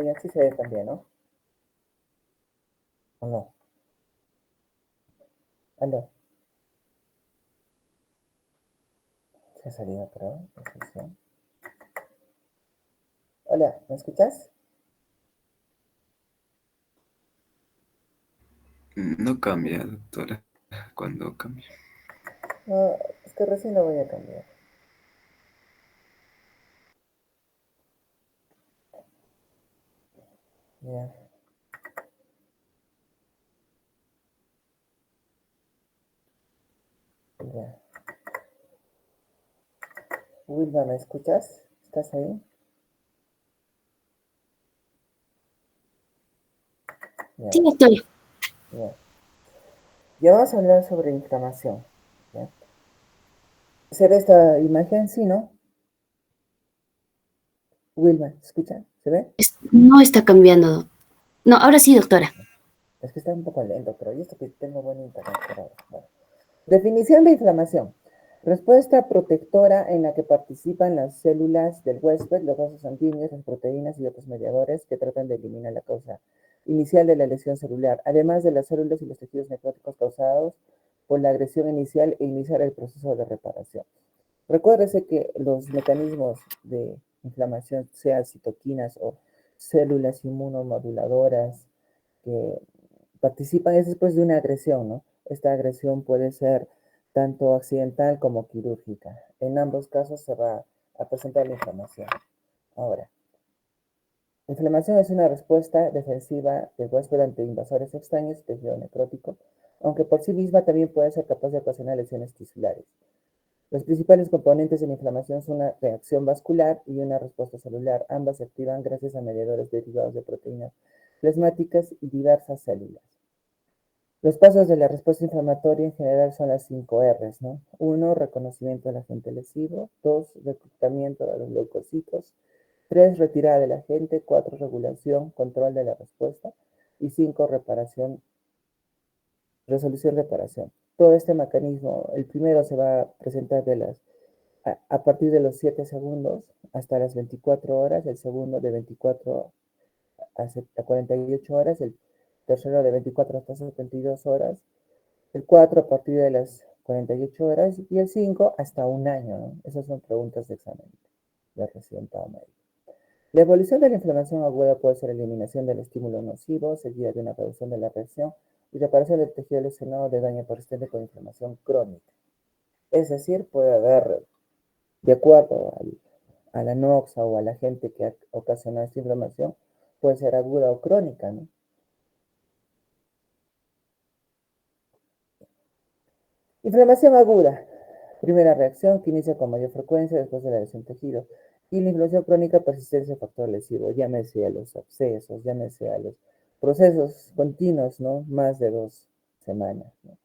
pantalla sí se ve también, ¿no? ¿O no? ¿Aló? Se ha salido, creo. Hola, ¿me escuchas? No cambia, doctora, cuando cambia. No, es que recién lo voy a cambiar. Ya, ya. Wilma, ¿me escuchas? ¿Estás ahí? Sí, Ya, estoy. ya. Ya vamos a hablar sobre inflamación. ¿Ya? ¿Se ve esta imagen? Sí, ¿no? Wilma, ¿escucha? ¿Se ve? No está cambiando. No, ahora sí, doctora. Es que está un poco lento, pero yo esto que tengo buen internet. Pero, bueno. Definición de inflamación. Respuesta protectora en la que participan las células del huésped, los vasos sanguíneos, las proteínas y otros mediadores que tratan de eliminar la causa inicial de la lesión celular, además de las células y los tejidos necróticos causados por la agresión inicial e iniciar el proceso de reparación. Recuérdese que los mecanismos de inflamación, sean citoquinas o células inmunomoduladoras que participan es después de una agresión, ¿no? Esta agresión puede ser tanto accidental como quirúrgica. En ambos casos se va a presentar la inflamación. Ahora, la inflamación es una respuesta defensiva del huésped ante invasores extraños y tejido necrótico, aunque por sí misma también puede ser capaz de ocasionar lesiones tisulares. Los principales componentes de la inflamación son una reacción vascular y una respuesta celular. Ambas se activan gracias a mediadores derivados de proteínas plasmáticas y diversas células. Los pasos de la respuesta inflamatoria en general son las 5 R's, ¿no? 1, reconocimiento del agente lesivo. 2, reclutamiento de los leucocitos. 3, retirada del agente. 4, regulación, control de la respuesta. Y 5, reparación, resolución, reparación. Todo este mecanismo, el primero se va a presentar a partir de los 7 segundos hasta las 24 horas, el segundo de 24 a 48 horas, el tercero de 24 hasta 72 horas, el 4 a partir de las 48 horas y el 5 hasta un año, ¿no? Esas son preguntas de examen de residentado médico. La evolución de la inflamación aguda puede ser eliminación del estímulo nocivo, seguida de una reducción de la reacción y reparación del tejido lesionado de daño persistente con inflamación crónica. Es decir, puede haber, de acuerdo a la noxa o al agente que ocasiona esta inflamación, puede ser aguda o crónica, ¿no? Inflamación aguda. Primera reacción que inicia con mayor frecuencia después de la lesión tejido. Y la inflamación crónica persistencia de factor lesivo, llámese a los abscesos, llámese a los procesos continuos, ¿no? Más de 2 semanas, ¿no?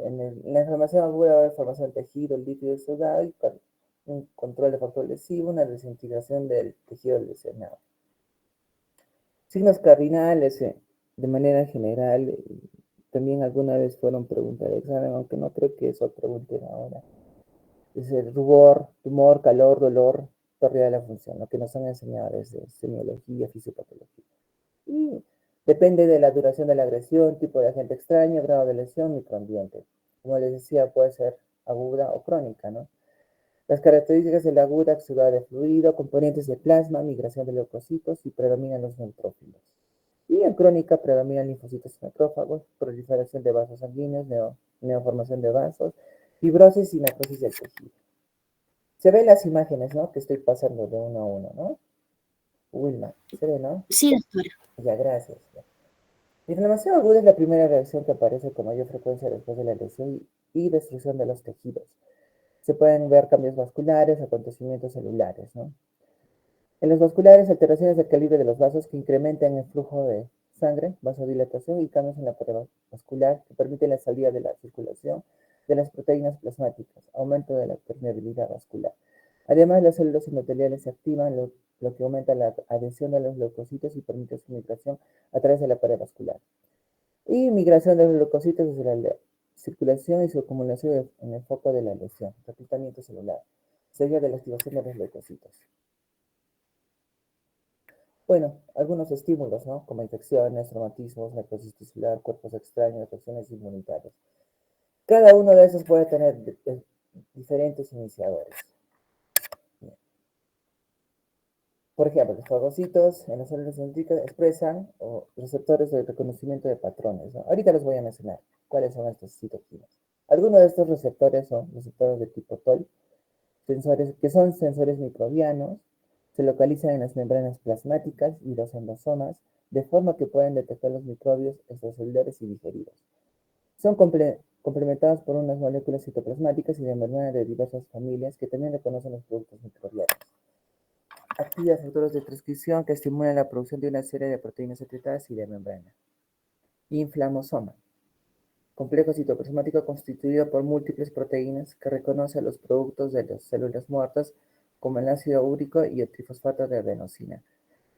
En la inflamación aguda va a haber formación del tejido, el líquido exudado y un control de factor lesivo, una desintegración del tejido lesionado. Signos cardinales, de manera general, también alguna vez fueron preguntas de examen, aunque no creo que eso pregunten ahora. Es el rubor, tumor, calor, dolor, pérdida de la función, lo que nos han enseñado desde semiología, fisiopatología. Y depende de la duración de la agresión, tipo de agente extraño, grado de lesión, microambiente. Como les decía, puede ser aguda o crónica, ¿no? Las características de la aguda, exudado de fluido, componentes de plasma, migración de leucocitos y predominan los neutrófilos. Y en crónica predominan linfocitos macrófagos, proliferación de vasos sanguíneos, neoformación de vasos, fibrosis y necrosis del tejido. Se ven las imágenes, ¿no? Que estoy pasando de uno a uno, ¿no? Wilma, ¿se ve, no? Sí, doctora. Ya, gracias. La inflamación aguda es la primera reacción que aparece con mayor frecuencia después de la lesión y destrucción de los tejidos. Se pueden ver cambios vasculares, acontecimientos celulares, ¿no? En los vasculares, alteraciones del calibre de los vasos que incrementan el flujo de sangre, vasodilatación y cambios en la pared vascular que permiten la salida de la circulación de las proteínas plasmáticas, aumento de la permeabilidad vascular. Además, las células endoteliales se activan, lo que aumenta la adhesión de los leucocitos y permite su migración a través de la pared vascular. Y migración de los leucocitos desde la circulación y su acumulación en el foco de la lesión, reclutamiento celular, seguida de la activación de los leucocitos. Bueno, algunos estímulos, ¿no? Como infecciones, traumatismos, necrosis tisular, cuerpos extraños, reacciones inmunitarias. Cada uno de esos puede tener diferentes iniciadores. Bien. Por ejemplo, los fagocitos en las células dendríticas expresan receptores de reconocimiento de patrones, ¿no? Ahorita les voy a mencionar cuáles son estos citoquinas. Algunos de estos receptores son receptores de tipo TOL, que son sensores microbianos, se localizan en las membranas plasmáticas y los endosomas, de forma que pueden detectar los microbios extracelulares y digeridos. Son complementados por unas moléculas citoplasmáticas y de membrana de diversas familias que también reconocen los productos microbianos. Activa factores de transcripción que estimulan la producción de una serie de proteínas secretadas y de membrana. Inflamosoma. Complejo citoplasmático constituido por múltiples proteínas que reconoce los productos de las células muertas como el ácido úrico y el trifosfato de adenosina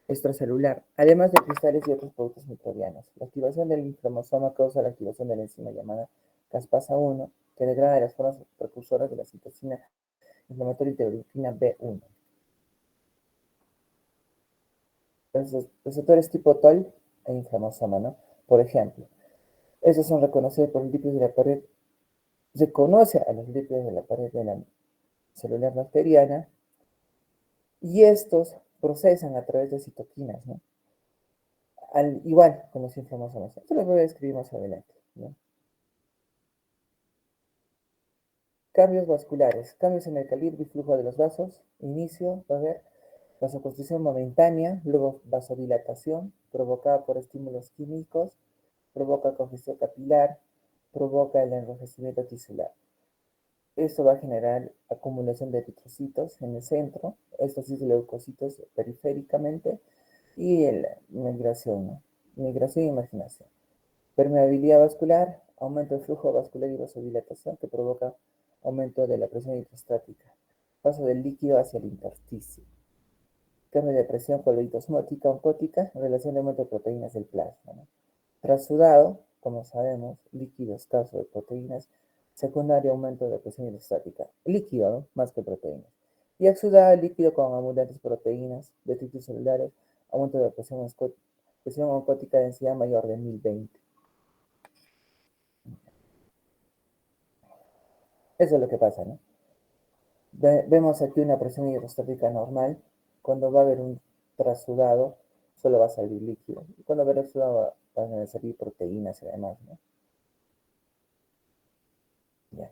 extracelular, además de cristales y otros productos microbianos. La activación del inflamosoma causa la activación de la enzima llamada caspasa 1, que degrada las formas precursoras de la citocina inflamatoria interleuquina B1. Los receptores tipo TOL e inflamosoma, ¿no? Por ejemplo, estos son reconocidos por los lípidos de la pared, reconoce a los lípidos de la pared de la celular bacteriana y estos procesan a través de citoquinas, ¿no? Igual con los inflamosomas. Esto lo voy a describir más adelante, ¿no? Cambios vasculares, cambios en el calibre y flujo de los vasos, inicio, va a haber vasoconstricción momentánea, luego vasodilatación, provocada por estímulos químicos, provoca congestión capilar, provoca el enrojecimiento tisular. Esto va a generar acumulación de eritrocitos en el centro, estos sí leucocitos periféricamente, y la migración, ¿no? Migración y marginación. Permeabilidad vascular, aumento del flujo vascular y vasodilatación que provoca aumento de la presión hidrostática, paso del líquido hacia el intersticio. Cambio de presión coloidosmótica oncótica, relación de aumento de proteínas del plasma, ¿no? Trasudado, como sabemos, líquido escaso de proteínas, secundario aumento de presión hidrostática, líquido, ¿no? Más que proteínas. Y exudado, líquido con abundantes proteínas, detritos celulares, aumento de presión oncótica, densidad mayor de 1020. Eso es lo que pasa, ¿no? Vemos aquí una presión hidrostática normal. Cuando va a haber un trasudado, solo va a salir líquido. Y cuando va a haber exudado, van a salir proteínas y demás, ¿no? Ya.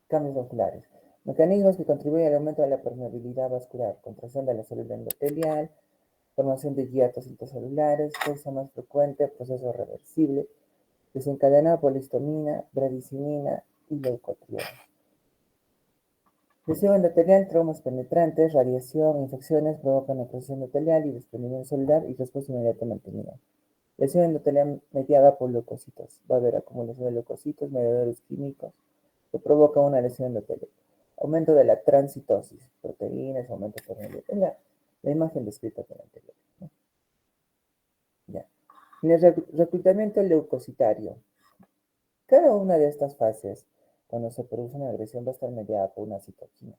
Cambios vasculares. Mecanismos que contribuyen al aumento de la permeabilidad vascular. Contracción de la célula endotelial, formación de hiatos intracelulares, causa más frecuente, proceso reversible, desencadenada por la histamina, bradicimina y leucotriona. Lesión endotelial, traumas penetrantes, radiación, infecciones provocan necrosis endotelial y desprendimiento celular y respuesta inmediata mantenida. Lesión endotelial mediada por leucocitos. Va a haber acumulación de leucocitos, mediadores químicos, que provoca una lesión endotelial. Aumento de la transitosis, proteínas, aumento de la imagen descrita con la anterior, ¿no? Ya. En el reclutamiento leucocitario, cada una de estas fases, cuando se produce una agresión, va a estar mediada por una citoquina.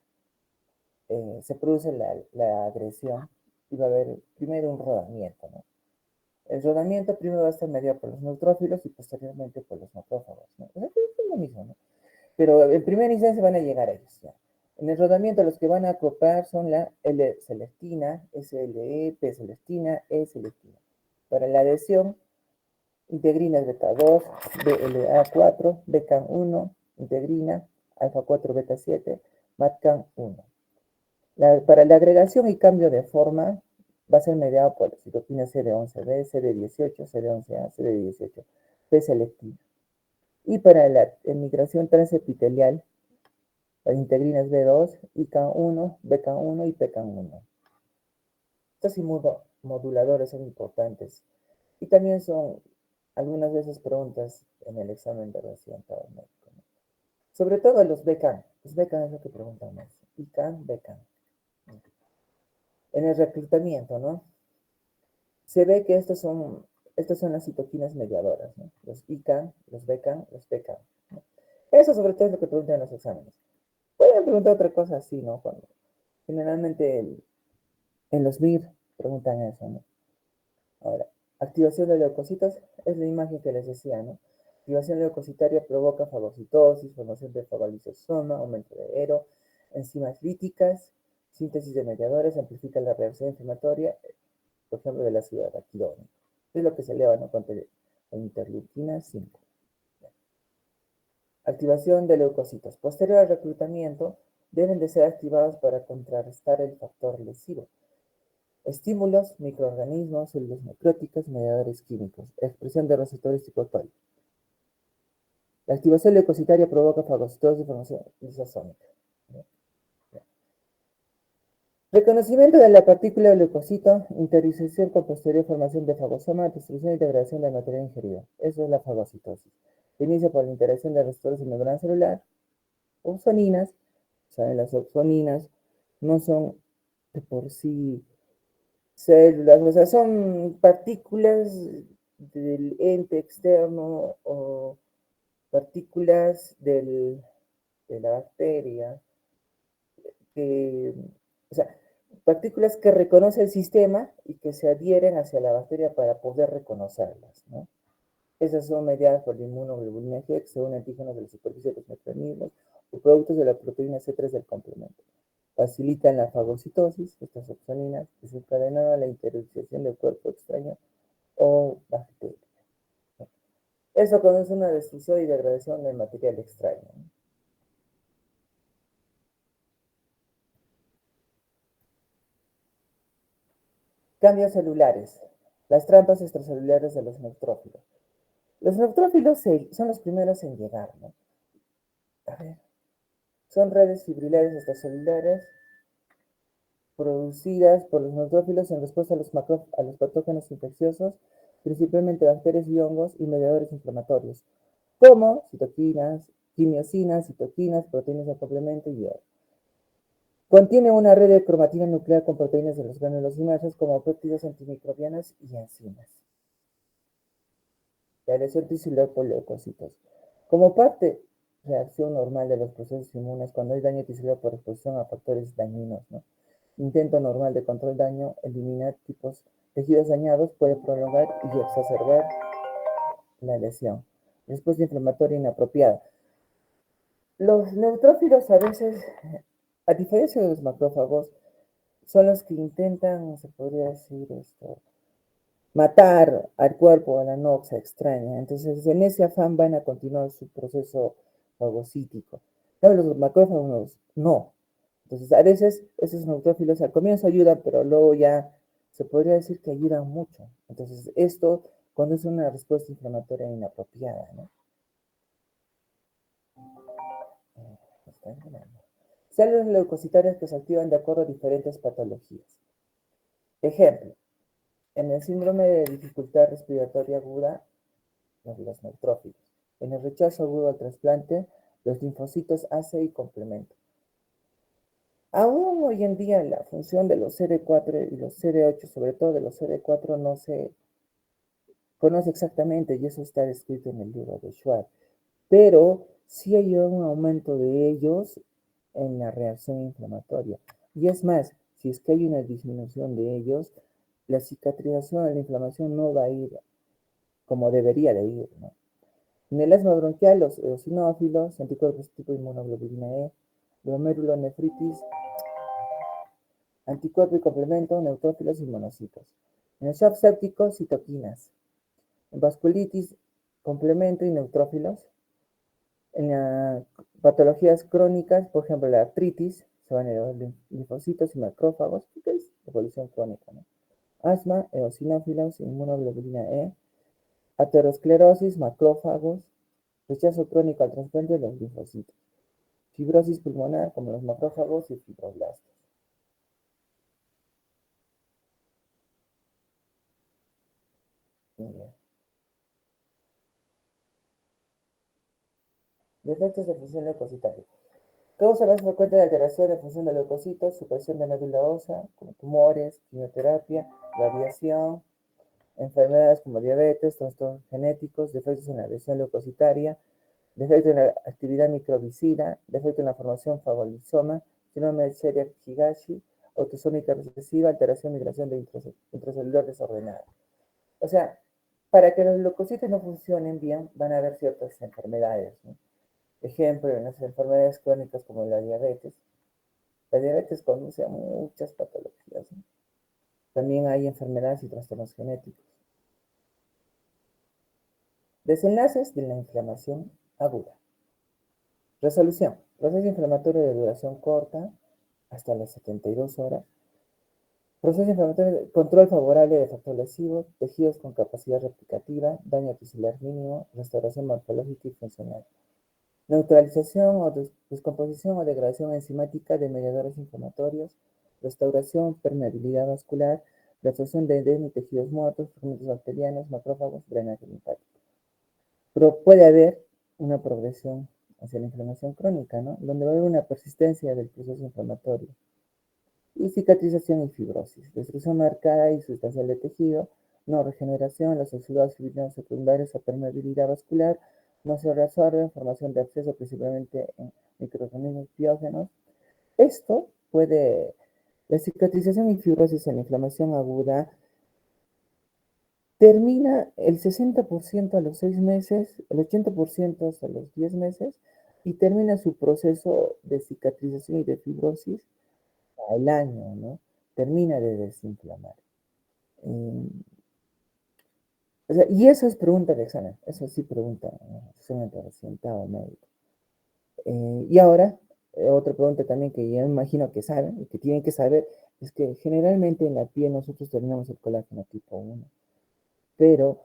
Se produce la agresión y va a haber primero un rodamiento, ¿no? El rodamiento primero va a estar mediado por los neutrófilos y posteriormente por los macrófagos, ¿no? Es lo mismo, ¿no? Pero en primera instancia van a llegar a ellos, ¿ya? En el rodamiento los que van a acoplar son la L-celestina, SLE, P-celestina, E-celestina. Para la adhesión, integrinas beta-2, BLA4, BCAN1, integrina, alfa-4 beta-7, MATCAN1. Para la agregación y cambio de forma va a ser mediado por la citokina CD11B, CD18, CD11A, CD18, P-selectina. Y para la migración transepitelial, las integrinas B2, ICAN1, BCAN1 y PCAN1. Estos inmunomoduladores son importantes y también son algunas de esas preguntas en el examen de residente médico, ¿no? Sobre todo los BCAN. Los BCAN es lo que preguntan más. ICAN, BCAN. En el reclutamiento, ¿no? Se ve que estas son las citoquinas mediadoras, ¿no? Los ICAN, los BCAN, los PCAN, ¿no? Eso sobre todo es lo que preguntan en los exámenes. Pueden preguntar otra cosa así, ¿no? Generalmente en los MIR preguntan eso, ¿no? Activación de leucocitos es la imagen que les decía, ¿no? Activación leucocitaria provoca fagocitosis, formación de fagolizosoma, aumento de ERO, enzimas líticas, síntesis de mediadores, amplifica la reacción inflamatoria, por ejemplo, del ácido araquidónico. Es lo que se eleva, ¿no? Contra la interleuquina 5. Activación de leucocitos. Posterior al reclutamiento, deben de ser activados para contrarrestar el factor lesivo. Estímulos, microorganismos, células necróticas, mediadores químicos. Expresión de receptores tipo TOL. La activación leucocitaria provoca fagocitosis y formación lisosómica. Reconocimiento de la partícula del leucocito, interiorización con posterior formación de fagosoma, destrucción y degradación del material ingerido. Eso es la fagocitosis. Se inicia por la interacción de receptores en membrana celular, opsoninas. ¿Saben? Las opsoninas no son de por sí células, o sea, son partículas del ente externo o partículas de la bacteria, que, o sea, partículas que reconoce el sistema y que se adhieren hacia la bacteria para poder reconocerlas, ¿no? Esas son mediadas por la inmunoglobulina G, que son antígenos de la superficie de los microorganismos o productos de la proteína C3 del complemento. Facilitan la fagocitosis, estas opsoninas, desencadenando la interiorización del cuerpo extraño o bacteria. Eso conduce a una destrucción y degradación del material extraño, ¿no? Cambios celulares. Las trampas extracelulares de los neutrófilos. Los neutrófilos son los primeros en llegar, ¿no? A ver. Son redes fibrilares extracelulares producidas por los neutrófilos en respuesta a los patógenos infecciosos, principalmente bacterias y hongos y mediadores inflamatorios, como citoquinas, quimiosinas, citoquinas, proteínas de complemento y hierro. Contiene una red de cromatina nuclear con proteínas de los granulos y masas como péptidos antimicrobianos y enzimas. La lesión tisular por leucocitos. Como parte reacción normal de los procesos inmunes cuando hay daño tisular por exposición a factores dañinos, ¿no? Intento normal de control daño, eliminar tejidos dañados, puede prolongar y exacerbar la lesión. Respuesta inflamatoria inapropiada. Los neutrófilos a veces, a diferencia de los macrófagos, son los que intentan, se podría decir esto, matar al cuerpo, a la noxa extraña. Entonces, en ese afán van a continuar su proceso fagocítico. No, los macrófagos no. Entonces, a veces esos neutrófilos al comienzo ayudan, pero luego ya se podría decir que ayudan mucho. Entonces, esto conduce a una respuesta inflamatoria inapropiada, ¿no? Células leucocitarias que se activan de acuerdo a diferentes patologías. Ejemplo, en el síndrome de dificultad respiratoria aguda, los neutrófilos. En el rechazo agudo al trasplante, los linfocitos AC y complemento. Aún hoy en día la función de los CD4 y los CD8, sobre todo de los CD4, no se conoce exactamente y eso está descrito en el libro de Schwab. Pero sí hay un aumento de ellos en la reacción inflamatoria. Y es más, si es que hay una disminución de ellos, la cicatrización de la inflamación no va a ir como debería de ir, ¿no? En el asma bronquial, los eosinófilos, anticuerpos tipo inmunoglobulina E, glomerulonefritis, anticuerpo y complemento, neutrófilos y monocitos. En el shock séptico, citoquinas. En vasculitis, complemento y neutrófilos. En las patologías crónicas, por ejemplo, la artritis, se van a elevar linfocitos y macrófagos, que es evolución crónica, ¿no? Asma, eosinófilos, inmunoglobulina E, aterosclerosis, macrófagos, rechazo crónico al trasplante de los linfocitos, fibrosis pulmonar, como los macrófagos y fibroblastos. Defectos de función leucocitaria. Causa más frecuente de alteración de función de leucocitos, supresión de médula ósea, como tumores, quimioterapia, radiación, enfermedades como diabetes, trastornos genéticos, defectos en la lesión leucocitaria, defecto en la actividad microbicida, defecto en la formación fagolizoma, síndrome de Serial Higashi, autosómica recesiva, alteración migración de intracelular desordenada. O sea, Para que los leucocitos no funcionen bien, van a haber ciertas enfermedades, ¿no? Ejemplo, en las enfermedades crónicas como la diabetes conduce a muchas patologías, ¿no? También hay enfermedades y trastornos genéticos. Desenlaces de la inflamación aguda. Resolución. Proceso inflamatorio de duración corta, hasta las 72 horas. Proceso inflamatorio, control favorable de factores lesivos, tejidos con capacidad replicativa, daño tisular mínimo, restauración morfológica y funcional. Neutralización o descomposición o degradación enzimática de mediadores inflamatorios, restauración, permeabilidad vascular, reabsorción de edema y tejidos muertos, fragmentos bacterianos, macrófagos, drenaje linfático. Pero puede haber una progresión hacia la inflamación crónica, ¿no? Donde va a haber una persistencia del proceso inflamatorio. Y cicatrización y fibrosis, destrucción marcada y sustancial de tejido, no regeneración, los oxidados fibrinos secundarios a permeabilidad vascular, no se reabsorben, formación de absceso principalmente en microorganismos biógenos. Esto puede, la cicatrización y fibrosis en la inflamación aguda termina el 60% a los 6 meses, el 80% hasta los 10 meses, y termina su proceso de cicatrización y de fibrosis al año, ¿no? Termina de desinflamar. O sea, y eso es pregunta de examen, eso sí pregunta, examen de recientado médico. Y ahora, otra pregunta también que yo imagino que saben y que tienen que saber es que generalmente en la piel nosotros tenemos el colágeno tipo 1, pero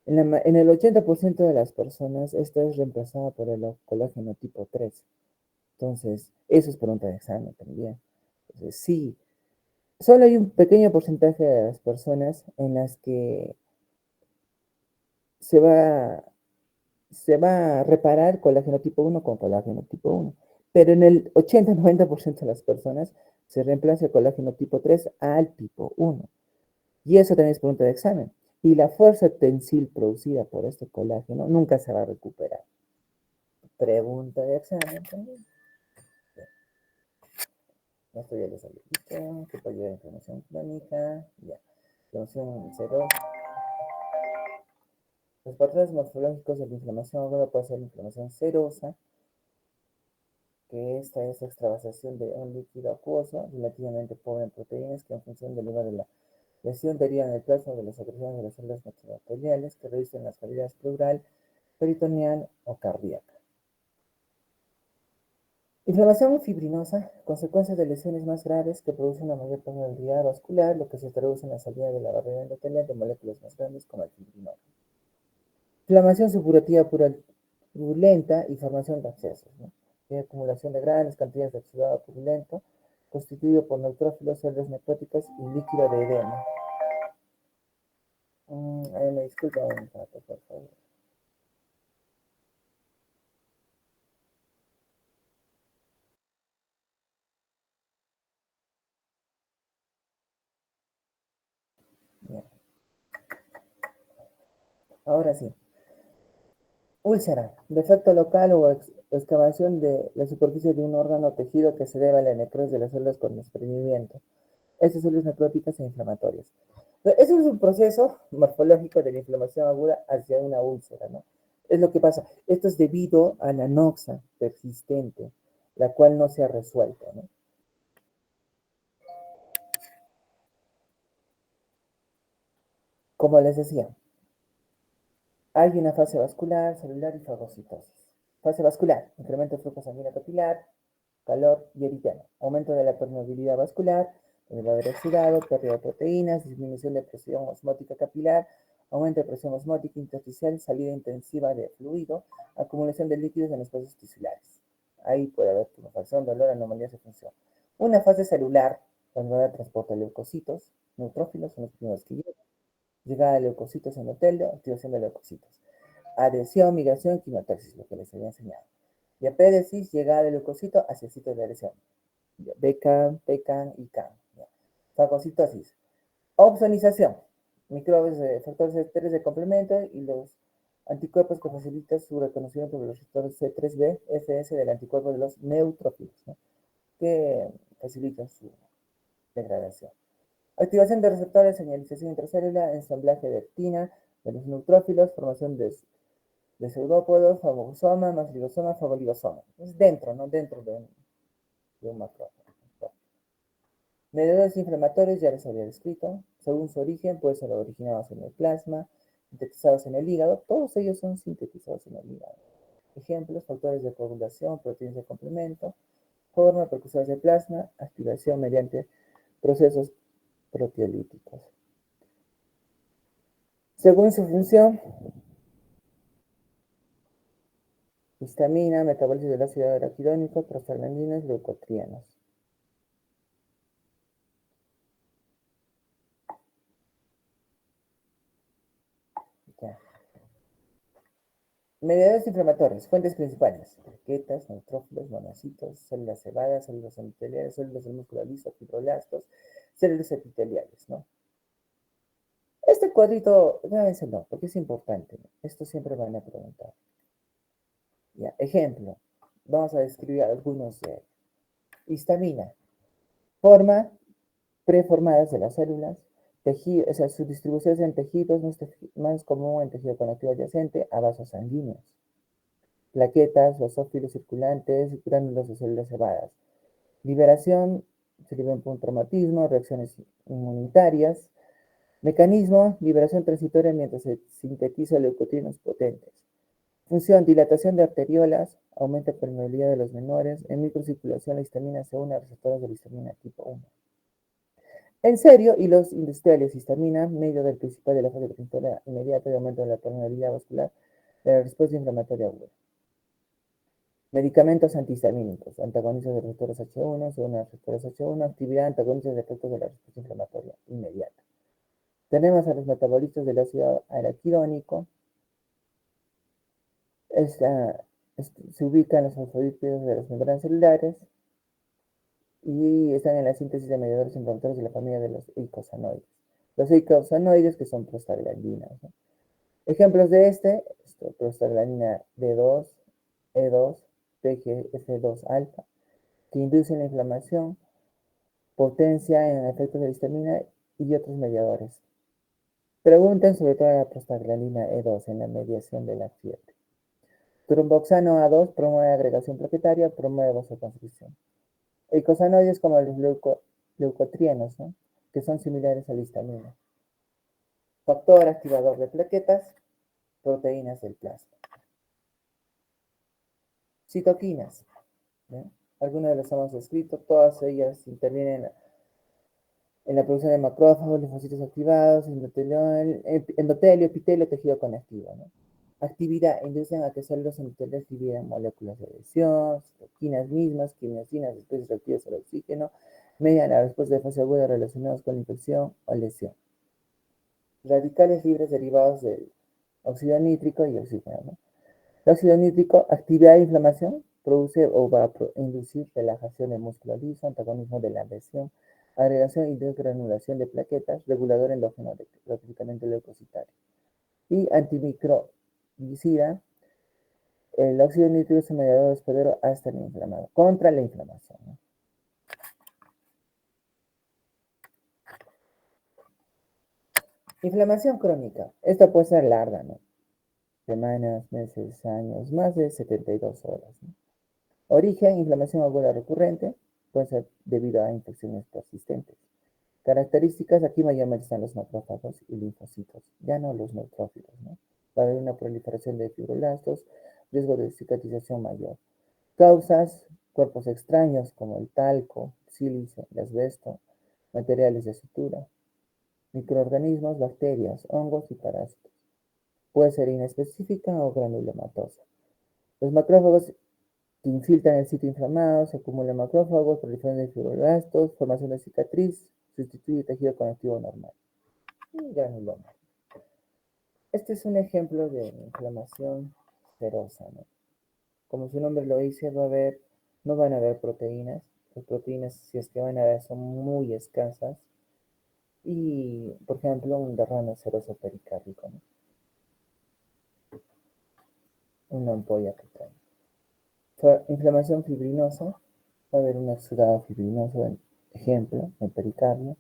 en el 80% de las personas esto es reemplazado por el colágeno tipo 3. Entonces, eso es pregunta de examen también. Entonces, sí, solo hay un pequeño porcentaje de las personas en las que se va, se va a reparar colágeno tipo 1 con colágeno tipo 1. Pero en el 80-90% de las personas se reemplaza el colágeno tipo 3 al tipo 1. Y eso también es pregunta de examen. Y la fuerza tensil producida por este colágeno nunca se va a recuperar. Pregunta de examen también. Esto ya lo sabía. ¿Listo? ¿Qué puede llevar inflamación crónica? Ya. Inflamación C2. Los patrones morfológicos de la inflamación aguda puede ser inflamación serosa, que esta es extravasación de un líquido acuoso relativamente pobre en proteínas que en función del lugar de la lesión derivan del plasma de las secreciones de las células macrobacteriales que revisten las cavidades pleural, peritoneal o cardíaca. Inflamación fibrinosa, consecuencia de lesiones más graves que producen una mayor permeabilidad vascular, lo que se traduce en la salida de la barrera endotelial de moléculas más grandes como el fibrinol. Inflamación supurativa purulenta y formación de abscesos, ¿no? De acumulación de grandes cantidades de exudado purulento, constituido por neutrófilos, células necróticas y líquido de edema. Me disculpa un rato, por favor. Bien. Ahora sí. Úlcera, defecto local o excavación de la superficie de un órgano o tejido que se debe a la necrosis de las células con desprendimiento. Estas células necróticas e inflamatorias. Ese es un proceso morfológico de la inflamación aguda hacia una úlcera, ¿no? Es lo que pasa. Esto es debido a la noxa persistente, la cual no se ha resuelto, ¿no? Como les decía, hay una fase vascular, celular y fagocitosis. Fase vascular, incremento del flujo sanguíneo capilar, calor y eritema, aumento de la permeabilidad vascular, donde va a haber oxidado, pérdida de proteínas, disminución de presión osmótica capilar, aumento de presión osmótica intersticial, salida intensiva de fluido, acumulación de líquidos en espacios tisulares. Ahí puede haber tumefacción, dolor, anomalías de función. Una fase celular, donde va a haber transporte de leucocitos, neutrófilos, son los primeros que llegan, llegada de leucocitos endotelios, activación de leucocitos, adhesión, migración, quimiotaxis, lo que les había enseñado. Diapédesis, llegada de leucocito hacia el sitio de adhesión. BCAM, PCAM y CAM. Fagocitosis. Opsonización. Microbios de factores C3 de complemento y los anticuerpos que facilitan su reconocimiento de los receptores C3b, FS del anticuerpo de los neutrófilos, ¿no? Que facilitan su degradación. Activación de receptores, señalización intracelular, ensamblaje de actina, De los neutrófilos, formación de pseudópodos, fagosoma, más ligosoma, fagoligosoma. Es dentro, ¿no? Dentro de un macrófago. Mediadores inflamatorios, ya les había descrito. Según su origen, pueden ser originados en el plasma, sintetizados en el hígado. Todos ellos son sintetizados en el hígado. Ejemplos, factores de coagulación, proteínas de complemento, forma, precursores de plasma, activación mediante procesos proteolíticos. Según su función, histamina, metabólisis del ácido araquidónico, prostaglandinas, leucotrienos. Ya. Mediadores inflamatorios, fuentes principales: plaquetas, neutrófilos, monocitos, células cebadas, células endoteliales, células del músculo liso, fibroblastos, células epiteliales, ¿no? Este cuadrito, grábenselo, porque es importante. Esto siempre van a preguntar. Ya, ejemplo, vamos a describir algunos de ellos. Histamina, forma preformadas de las células, tejido, o sea, su distribución en tejidos más común en tejido conectivo adyacente a vasos sanguíneos. Plaquetas, basófilos circulantes, gránulos de células cebadas. Liberación, se libera por un traumatismo, reacciones inmunitarias. Mecanismo, liberación transitoria mientras se sintetiza leucotrienos potentes. Función, dilatación de arteriolas, aumenta la permeabilidad de los menores. En microcirculación, la histamina se une a receptores de la histamina tipo 1. En serio, y los industriales, histamina, medio del principal de la fase transitoria inmediata de aumento de la permeabilidad vascular de la respuesta inflamatoria aguda. Medicamentos antihistamínicos, antagonistas de receptores H1, se unen a receptores H1, actividad antagonistas de efectos de la respuesta inflamatoria inmediata. Tenemos a los metabolistas del ácido araquidónico. Se ubican los fosfolípidos de las membranas celulares y están en la síntesis de mediadores inflamatorios de la familia de los eicosanoides. Los eicosanoides que son prostaglandinas, ¿no? Ejemplos de prostaglandina D2, E2, TGF2 alfa, que inducen la inflamación, potencia en efectos de la histamina y otros mediadores. Preguntan sobre todo la prostaglandina E2 en la mediación de la fiebre. Tromboxano A2 promueve agregación plaquetaria, promueve vasoconstricción. Eicosanoides como los leucotrienos, ¿no? Que son similares a la histamina. Factor activador de plaquetas, proteínas del plasma. Citoquinas, ¿no? Algunas de las hemos escrito, todas ellas intervienen en la producción de macrófagos, linfocitos activados, endotelio, epitelio, tejido conectivo, ¿no? Actividad, inducen a que células endoteliales liberen moléculas de adhesión, citoquinas mismas, quimiosinas, especies reactivas al oxígeno, median la respuesta de fase aguda relacionados con la infección o lesión. Radicales libres derivados del óxido nítrico y oxígeno, ¿no? El óxido nítrico, actividad de inflamación, produce o va a inducir relajación del músculo liso, antagonismo de la adhesión, agregación y desgranulación de plaquetas, regulador endógeno de reclutamiento leucocitario. Y antimicrobicida, el óxido nítrico es un mediador hospedero hasta el inflamado, contra la inflamación, ¿no? Inflamación crónica. Esta puede ser larga, ¿no? Semanas, meses, años, más de 72 horas, ¿no? Origen, inflamación aguda recurrente, puede ser debido a infecciones persistentes. Características, aquí mayormente están los macrófagos y linfocitos, ya no los neutrófilos, ¿no? Va a haber una proliferación de fibroblastos, riesgo de cicatrización mayor. Causas, cuerpos extraños como el talco, sílice, el asbesto, materiales de sutura. Microorganismos, bacterias, hongos y parásitos. Puede ser inespecífica o granulomatosa. Los macrófagos que infiltran el sitio inflamado, se acumulan macrófagos, proliferación de fibroblastos, formación de cicatriz, sustituye tejido conectivo normal. Y granuloma. Este es un ejemplo de inflamación serosa, ¿no? Como su nombre lo dice, no van a haber proteínas. Las proteínas, si es que van a haber, son muy escasas. Y, por ejemplo, un derrame seroso pericárdico, ¿no? Una ampolla pequeña. Inflamación fibrinosa, va a haber un exudado fibrinoso, ejemplo, en pericardio.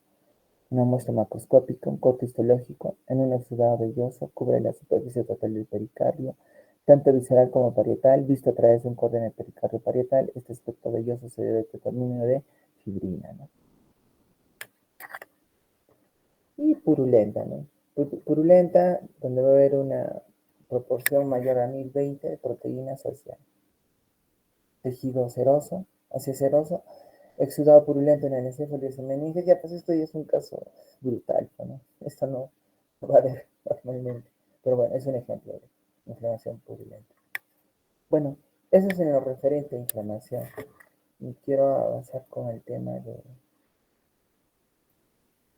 Una muestra macroscópica, un corte histológico en un exudado velloso cubre la superficie total del pericardio, tanto visceral como parietal, visto a través de un cordón pericardio parietal. Este aspecto velloso se debe al predominio de fibrina, ¿no? Y purulenta, ¿no? Purulenta, donde va a haber una proporción mayor a 1020 de proteínas hacia tejido seroso, hacia seroso, exudado purulento en el encéfalo y esa meninge. Ya, pues esto ya es un caso brutal, ¿no? Esto no va a haber normalmente. Pero bueno, es un ejemplo de inflamación purulenta. Bueno, eso es en lo referente a inflamación. Y quiero avanzar con el tema de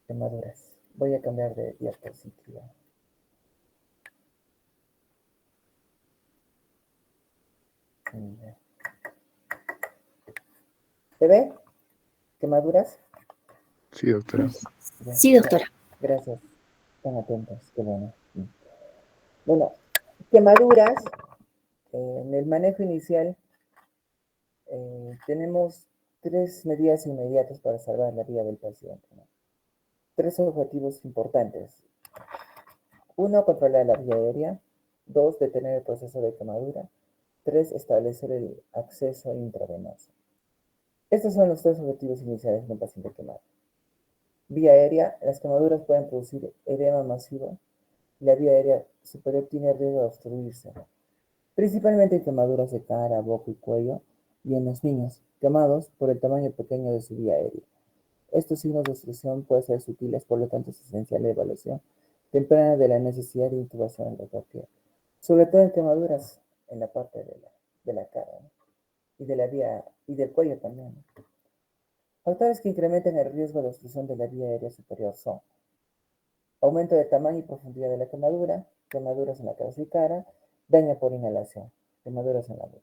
quemaduras. Voy a cambiar de diapositiva. ¿Se ve? ¿Quemaduras? Sí, doctora. Sí, doctora. Gracias. Están atentos. Qué bueno. Bueno, quemaduras. En el manejo inicial tenemos 3 medidas inmediatas para salvar la vida del paciente, ¿no? 3 objetivos importantes. 1, controlar la vía aérea. 2, detener el proceso de quemadura. 3, establecer el acceso intravenoso. Estos son los 3 objetivos iniciales de un paciente quemado. Vía aérea, las quemaduras pueden producir edema masivo. La vía aérea superior tiene riesgo de obstruirse, principalmente en quemaduras de cara, boca y cuello, y en los niños, quemados por el tamaño pequeño de su vía aérea. Estos signos de obstrucción pueden ser sutiles, por lo tanto es esencial la evaluación temprana de la necesidad de intubación endovenosa, sobre todo en quemaduras en la parte de la cara, ¿no? Y de la vía y del cuello también, ¿no? Factores que incrementan el riesgo de obstrucción de la vía aérea superior son aumento de tamaño y profundidad de la quemadura, quemaduras en la cabeza y cara, daño por inhalación, quemaduras en la boca.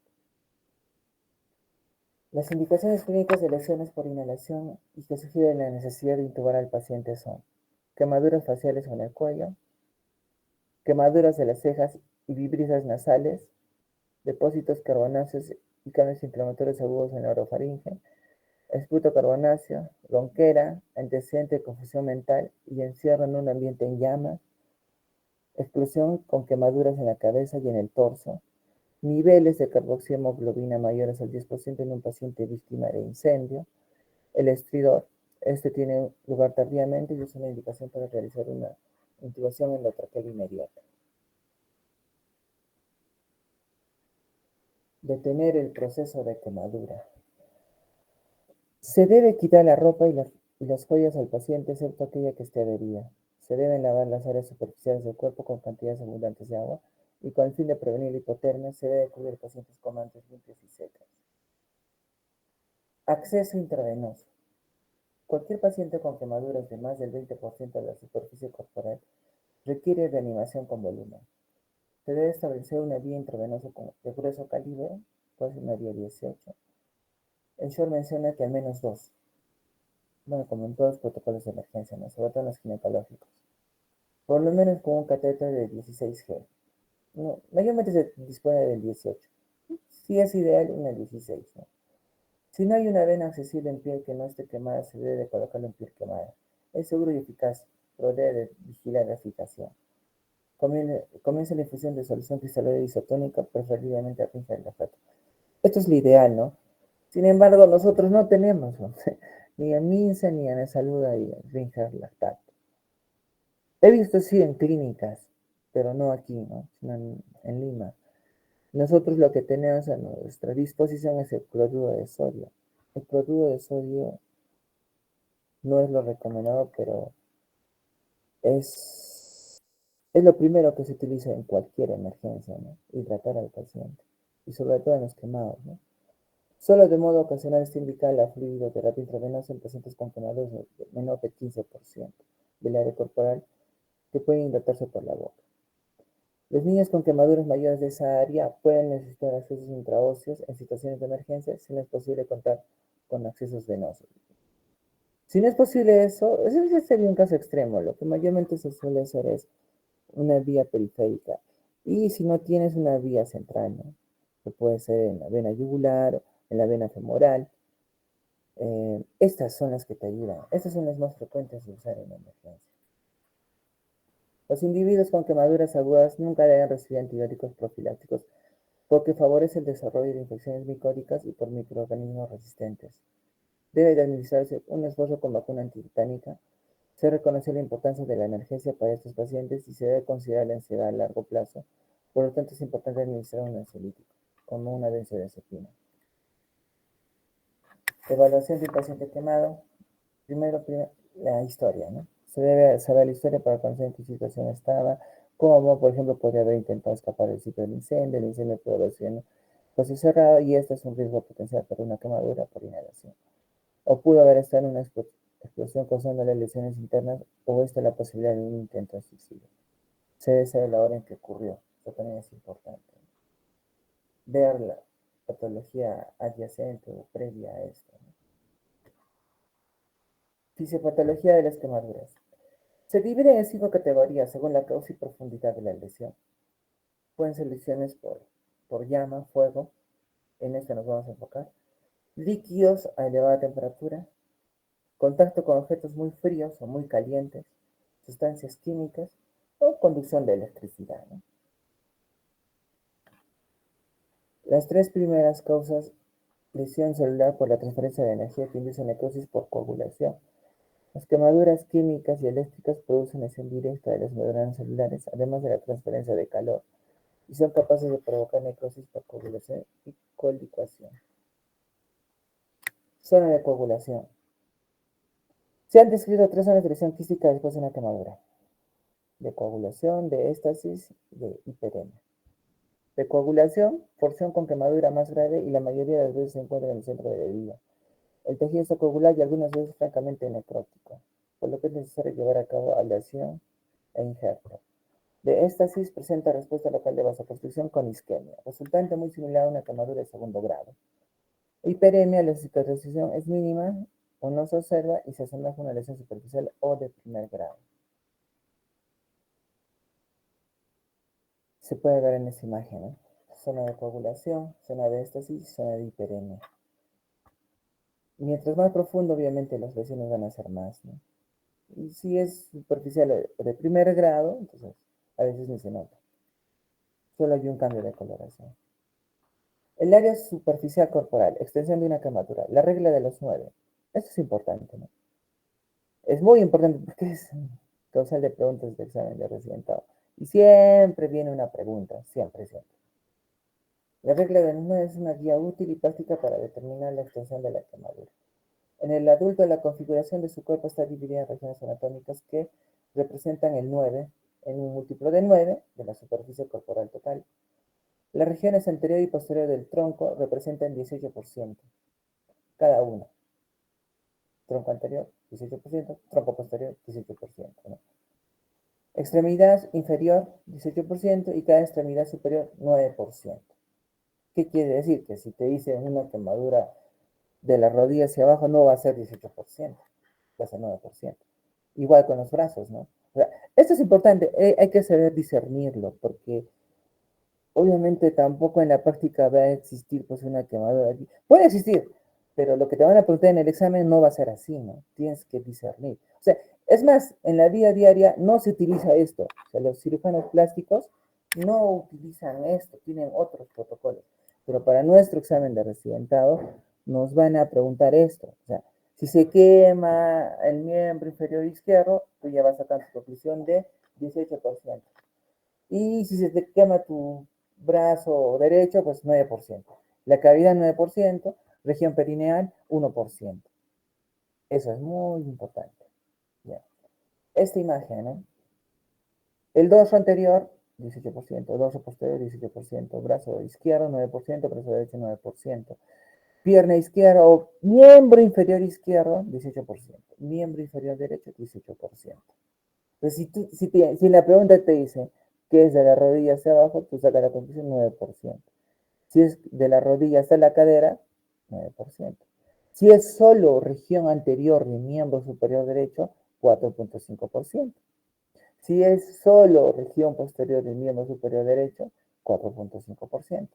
Las indicaciones clínicas de lesiones por inhalación y que sugieren la necesidad de intubar al paciente son quemaduras faciales en el cuello, quemaduras de las cejas y vibrisas nasales, depósitos carbonáceos y cambios inflamatorios agudos en la orofaringe, esputo carbonáceo, ronquera, antecedente de confusión mental y encierro en un ambiente en llamas, explosión con quemaduras en la cabeza y en el torso, niveles de carboxihemoglobina mayores al 10% en un paciente víctima de incendio, el estridor. Este tiene lugar tardíamente y es una indicación para realizar una intubación endotraqueal inmediata. Detener el proceso de quemadura. Se debe quitar la ropa y las joyas al paciente, excepto aquella que esté adherida. Se deben lavar las áreas superficiales del cuerpo con cantidades abundantes de agua y con el fin de prevenir la hipotermia se debe cubrir pacientes con mantas limpias y secas. Acceso intravenoso. Cualquier paciente con quemaduras de más del 20% de la superficie corporal requiere reanimación con volumen. Se debe establecer una vía intravenosa de grueso calibre, puede ser una vía 18. El short menciona que al menos 2. Bueno, como en todos los protocolos de emergencia, ¿no? Sobre todo en los ginecológicos. Por lo menos con un catéter de 16G. No, mayormente se dispone del 18. Si es ideal, una 16, ¿no? Si no hay una vena accesible en piel que no esté quemada, se debe colocarlo en piel quemada. Es seguro y eficaz, pero debe vigilar la eficacia. Comienza la infusión de solución cristalina isotónica, preferiblemente a pinza de lactato. Esto es lo ideal, ¿no? Sin embargo, nosotros no tenemos, ¿no? Ni en MINSA ni en la salud hay rinjar lactato. He visto sí en clínicas, pero no aquí, ¿no? Sino en Lima. Nosotros lo que tenemos a nuestra disposición es el cloruro de sodio. El cloruro de sodio no es lo recomendado, pero es lo primero que se utiliza en cualquier emergencia, ¿no? Hidratar al paciente. Y sobre todo en los quemados, ¿no? Solo de modo ocasional está indicada la fluidoterapia intravenosa en pacientes con quemados de menor de 15% del área corporal que pueden hidratarse por la boca. Los niños con quemaduras mayores de esa área pueden necesitar accesos intraóseos en situaciones de emergencia si no es posible contar con accesos venosos. Si no es posible eso, ese sería un caso extremo. Lo que mayormente se suele hacer es una vía periférica. Y si no tienes una vía central, ¿no? Que puede ser en la vena yugular, en la vena femoral, Estas son las que te ayudan. Estas son las más frecuentes de usar en la emergencia. Los individuos con quemaduras agudas nunca deben recibir antibióticos profilácticos porque favorece el desarrollo de infecciones micóticas y por microorganismos resistentes. Debe de administrarse un esfuerzo con vacuna antitetánica. Se reconoce la importancia de la analgesia para estos pacientes y se debe considerar la ansiedad a largo plazo. Por lo tanto, es importante administrar un ansiolítico, como una benzodiazepina. Evaluación de un paciente quemado. Primero, la historia, ¿no? Se debe saber la historia para conocer en qué situación estaba, como, por ejemplo, podría haber intentado escapar del sitio del incendio, el incendio pudo haber sido en un espacio cerrado y este es un riesgo potencial para una quemadura por inhalación. O pudo haber estado en una explosión causándole lesiones internas o esta la posibilidad de un intento de suicidio. Se debe saber la hora en que ocurrió, eso también es importante. Ver la patología adyacente o previa a esto, ¿no? Fisiopatología de las quemaduras. Se divide en 5 categorías según la causa y profundidad de la lesión. Pueden ser lesiones por llama, fuego, en esta nos vamos a enfocar. Líquidos a elevada temperatura, contacto con objetos muy fríos o muy calientes, sustancias químicas o conducción de electricidad, ¿no? Las 3 primeras causas: lesión celular por la transferencia de energía que induce necrosis por coagulación. Las quemaduras químicas y eléctricas producen lesión directa de las membranas celulares, además de la transferencia de calor, y son capaces de provocar necrosis por coagulación y colicuación. Zona de coagulación. Se han descrito 3 zonas de lesión quística después de una quemadura: de coagulación, de éstasis, de hiperemia. De coagulación, porción con quemadura más grave y la mayoría de las veces se encuentra en el centro de la herida. El tejido está coagular y algunas veces francamente necrótico, por lo que es necesario llevar a cabo ablación e injerto. De éstasis presenta respuesta local de vasoconstricción con isquemia, resultante muy similar a una quemadura de segundo grado. Hiperemia, la cicatrización es mínima o no se observa y se asemeja a una lesión superficial o de primer grado. Se puede ver en esta imagen, ¿no? Zona de coagulación, zona de éstasis, zona de hiperemia. Mientras más profundo, obviamente, las lesiones van a ser más, ¿no? Y si es superficial o de primer grado, entonces a veces ni se nota. Solo hay un cambio de coloración. El área superficial corporal, extensión de una quemadura, la regla de los 9. Esto es importante, ¿no? Es muy importante porque es causal de preguntas de examen de residentado. Y siempre viene una pregunta, siempre, siempre. La regla de los 9 es una guía útil y práctica para determinar la extensión de la quemadura. En el adulto, la configuración de su cuerpo está dividida en regiones anatómicas que representan el 9 en un múltiplo de 9 de la superficie corporal total. Las regiones anterior y posterior del tronco representan 18% cada una. Tronco anterior, 18%, tronco posterior, 18%, ¿no? Extremidad inferior, 18%, y cada extremidad superior, 9%. ¿Qué quiere decir? Que si te dicen una quemadura de la rodilla hacia abajo, no va a ser 18%, va a ser 9%. Igual con los brazos, ¿no? O sea, esto es importante, hay que saber discernirlo, porque obviamente tampoco en la práctica va a existir pues una quemadura aquí. Puede existir, pero lo que te van a preguntar en el examen no va a ser así, ¿no? Tienes que discernir. O sea, es más, en la vida diaria no se utiliza esto. O sea, los cirujanos plásticos no utilizan esto, tienen otros protocolos. Pero para nuestro examen de residentado nos van a preguntar esto. O sea, si se quema el miembro inferior izquierdo, tú ya vas a sacar tu conclusión de 18%. Y si se te quema tu brazo derecho, pues 9%. La cavidad 9%, región perineal 1%. Eso es muy importante. Ya. Esta imagen, ¿no? El dorso anterior, 18%, dorso posterior, 18%, brazo izquierdo, 9%, brazo derecho, 9%. Pierna izquierda o miembro inferior izquierdo, 18%. Miembro inferior derecho, 18%. Entonces, si la pregunta te dice que es de la rodilla hacia abajo, tú sacas la conclusión 9%. Si es de la rodilla hasta la cadera, 9%. Si es solo región anterior de miembro superior derecho, 4.5%. Si es solo región posterior del miembro superior derecho, 4.5%.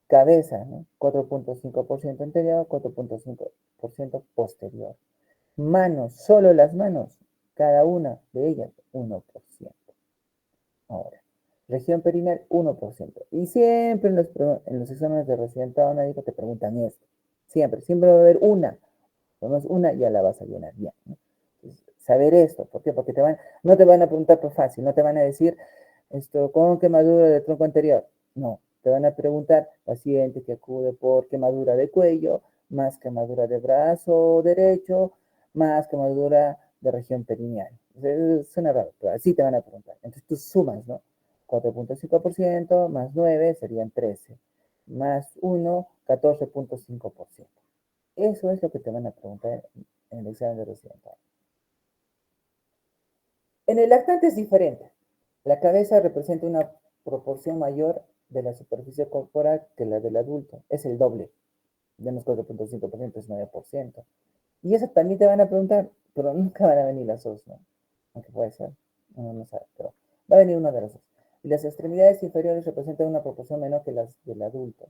Cabeza, ¿no? 4.5% anterior, 4.5% posterior. Manos, solo las manos, cada una de ellas 1%. Ahora, región perineal 1%. Y siempre en los exámenes de residentado médico te preguntan esto. Siempre va a haber una. Además, una ya la vas a llenar bien, ¿no? Entonces, saber esto, ¿por qué? Porque no te van a preguntar por fácil, no te van a decir con quemadura de tronco anterior. No, te van a preguntar paciente que acude por quemadura de cuello, más quemadura de brazo derecho, más quemadura de región perineal. Suena raro, pero así te van a preguntar. Entonces tú sumas, ¿no? 4.5% más 9 serían 13, más 1, 14.5%. Eso es lo que te van a preguntar en el examen de residente. En el lactante es diferente. La cabeza representa una proporción mayor de la superficie corporal que la del adulto. Es el doble. Ya no es 4.5%, es 9%. Y eso también te van a preguntar, pero nunca van a venir las dos, ¿no? Aunque puede ser, uno no sabe, pero va a venir una de las dos. Y las extremidades inferiores representan una proporción menor que las del adulto.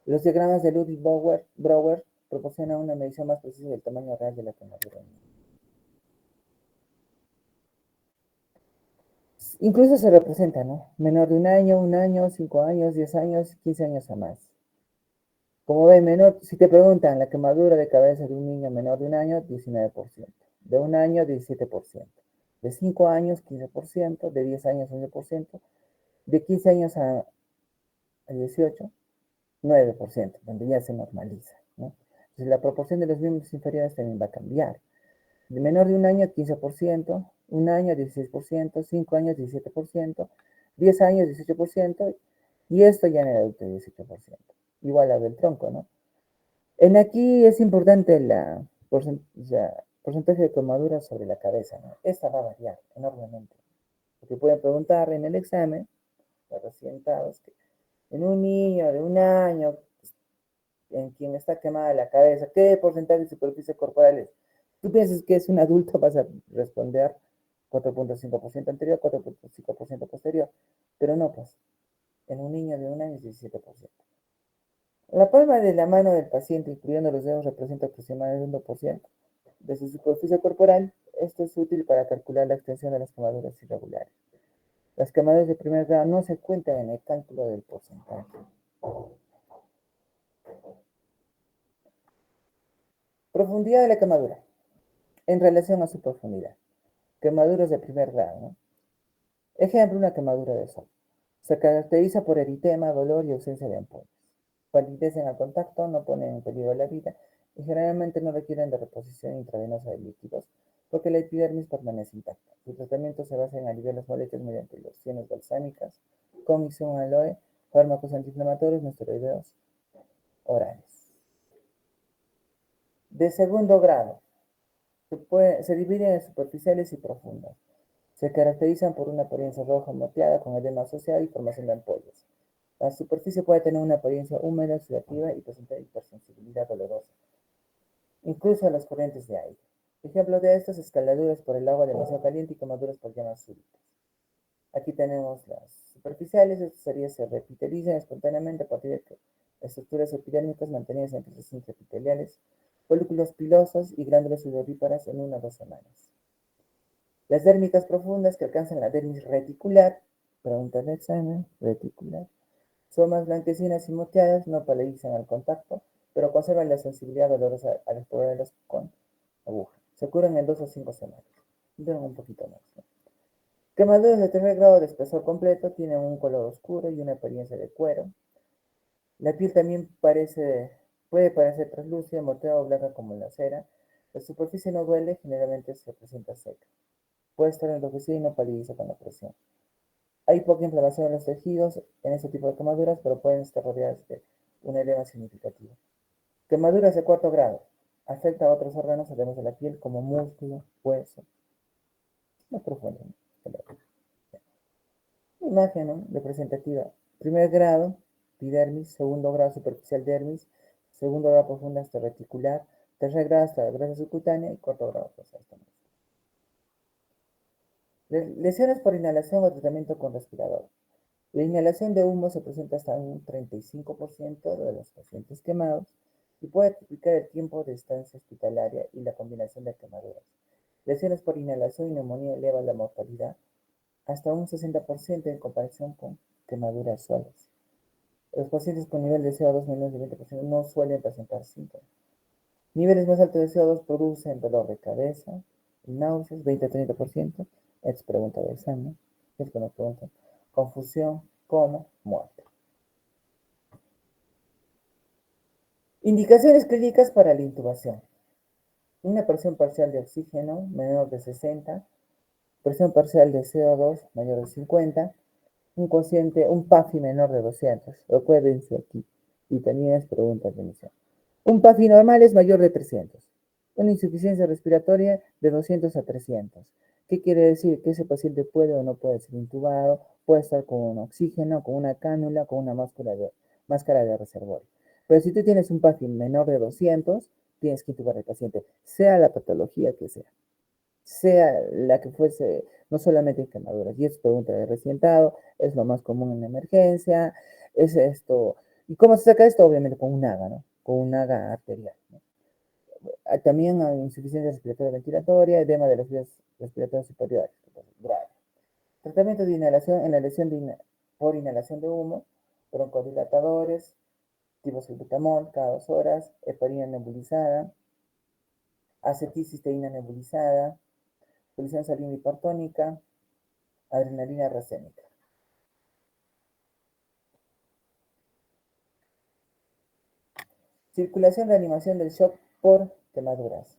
Los diagramas de Ludwig-Brouwer proporcionan una medición más precisa del tamaño real de la quemadura. Incluso se representa, ¿no? Menor de un año, 5 años, 10 años, 15 años o más. Como ven, si te preguntan la quemadura de cabeza de un niño menor de un año, 19%. De un año, 17%. De 5 años, 15%. De 10 años, 11%. De 15 años a 18, 9%, donde ya se normaliza, ¿no? Entonces la proporción de los miembros inferiores también va a cambiar. De menor de un año, 15%, un año, 16%, 5 años, 17%, 10 años, 18%, y esto ya en el adulto, 18%. Igual a del tronco, ¿no? En aquí es importante el porcentaje de quemadura sobre la cabeza, ¿no? Esta va a variar enormemente. Porque pueden preguntar en el examen, los recientados, que en un niño de un año, en quien está quemada la cabeza, ¿qué porcentaje de superficie corporal es? Tú piensas que es un adulto, vas a responder 4.5% anterior, 4.5% posterior. Pero no, pues, en un niño de un año es 17%. La palma de la mano del paciente, incluyendo los dedos, representa aproximadamente un 1% de su superficie corporal. Esto es útil para calcular la extensión de las quemaduras irregulares. Las quemaduras de primer grado no se cuentan en el cálculo del porcentaje. Profundidad de la quemadura en relación a su profundidad. Quemaduras de primer grado, ¿no? Ejemplo, una quemadura de sol. Se caracteriza por eritema, dolor y ausencia de ampollas. Palidecen al contacto, no ponen en peligro la vida y generalmente no requieren de reposición intravenosa de líquidos porque la epidermis permanece intacta. Su tratamiento se basa en aliviar las molestias mediante lociones balsámicas, comisión aloe, fármacos antiinflamatorios, no esteroideos orales. De segundo grado, se dividen en superficiales y profundas. Se caracterizan por una apariencia roja moteada con edema asociado y formación de ampollas. La superficie puede tener una apariencia húmeda, oxidativa y presentar hipersensibilidad dolorosa, incluso a las corrientes de aire. Ejemplo de estas, escaladuras por el agua demasiado caliente y quemaduras por llamas súbitas. Aquí tenemos las superficiales, estas áreas se repitelizan espontáneamente a partir de que estructuras epidérmicas mantenidas en procesos intraepiteliales, folículos pilosos y glándulas sudoríparas en 1 o 2 semanas. Las dérmicas profundas que alcanzan la dermis reticular, pregunta de examen, reticular, son más blanquecinas y moteadas, no palidizan al contacto, pero conservan la sensibilidad dolorosa al explorarlas con aguja. Se curan en 2 o 5 semanas. Duran un poquito más, ¿no? Quemaduras de tercer grado de espesor completo tienen un color oscuro y una apariencia de cuero. La piel también puede parecer translúcida, moteada o blanca como la cera. La superficie no duele, generalmente se presenta seca. Puede estar enrojecida y no palidiza con la presión. Hay poca inflamación en los tejidos en este tipo de quemaduras, pero pueden estar rodeadas de un edema significativo. Quemaduras de cuarto grado. Afecta a otros órganos además de la piel, como músculo, hueso. Más profundo, ¿no? Imagen, ¿no? Representativa. Primer grado, epidermis. Segundo grado, superficial dermis. Segundo grado, profunda hasta reticular. Tercer grado, hasta la grasa subcutánea. Y cuarto grado, pues hasta más. Lesiones por inhalación o tratamiento con respirador. La inhalación de humo se presenta hasta un 35% de los pacientes quemados y puede triplicar el tiempo de estancia hospitalaria y la combinación de quemaduras. Lesiones por inhalación y neumonía elevan la mortalidad hasta un 60% en comparación con quemaduras suaves. Los pacientes con nivel de CO2 menos de 20% no suelen presentar síntomas. Niveles más altos de CO2 producen dolor de cabeza y náuseas, 20-30%. Es pregunta de examen. Es que nos preguntan. Confusión, coma, muerte. Indicaciones clínicas para la intubación. Una presión parcial de oxígeno menor de 60, presión parcial de CO2 mayor de 50, un PAFI menor de 200. Recuérdense aquí. Y también es pregunta de emisión. Un PAFI normal es mayor de 300. Una insuficiencia respiratoria de 200 a 300. ¿Qué quiere decir? Que ese paciente puede o no puede ser intubado, puede estar con un oxígeno, con una cánula, con una máscara de reservorio. Pero si tú tienes un PAFI menor de 200, tienes que intubar al paciente, sea la patología que sea la que fuese, no solamente quemaduras. Y es pregunta de recientado, es lo más común en la emergencia, es esto. ¿Y cómo se saca esto? Obviamente con un AGA, ¿no? Con un AGA arterial, ¿no? También hay insuficiencia respiratoria ventilatoria, edema de las vías respiratorias superiores, grave. Tratamiento de inhalación en la lesión por inhalación de humo, broncodilatadores, tibosalbutamol cada 2 horas, heparina nebulizada, acetilcisteína nebulizada, solución salina hipertónica, adrenalina racémica. Circulación de animación del shock por quemaduras.